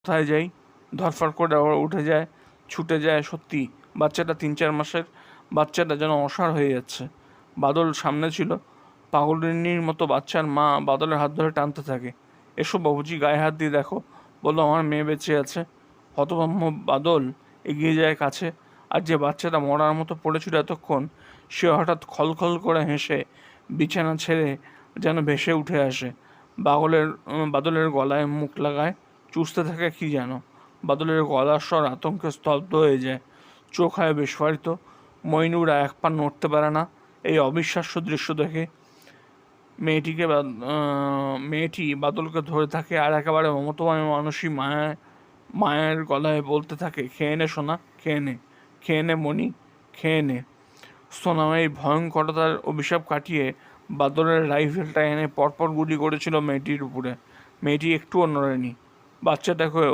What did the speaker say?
কোথায় যাই, ধরফর করে আবার উঠে যায়, ছুটে যায়। সত্যি বাচ্চাটা 3-4 মাসের বাচ্চাটা যেন অসাড় হয়ে যাচ্ছে। বাদল সামনে ছিল। পাগলিনীর মতো বাচ্চার মা বাদলের হাত ধরে টানতে থাকে। এসো বাবুজি, গায়ে হাত দিয়ে দেখো, বলো আমার মেয়ে বেঁচে আছে। হতভম্ব বাদল এগিয়ে যায় কাছে, আর যে বাচ্চাটা মরার মতো পড়েছিল এতক্ষণ, সে হঠাৎ খলখল করে হেসে বিছানা ছেড়ে যেন ভেসে উঠে আসে। বাদলের গলায় মুখ লাগায়, চুষতে থাকে কি যেন। বাদলের গলার স্বর আতঙ্কে স্তব্ধ হয়ে যায়, চোখ হয় বিস্ফারিত। মইনুরা এক পা নড়তে পারে না এই অবিশ্বাস্য দৃশ্য দেখে। মেয়েটি বাদলকে ধরে থাকে, আর একেবারে মমতাময় মানসী মায়ের গলায় বলতে থাকে, খেয়ে নে সোনা, খেয়ে নে, খেয়ে নে মণি, খেয়ে নে। সোনামাই ভয়ঙ্করতার অভিশাপ কাটিয়ে বাদলের রাইফেলটা এনে পরপর গুলি করেছিল মেয়েটির উপরে। মেয়েটি একটুও নড়েনি। বাচ্চাটাকে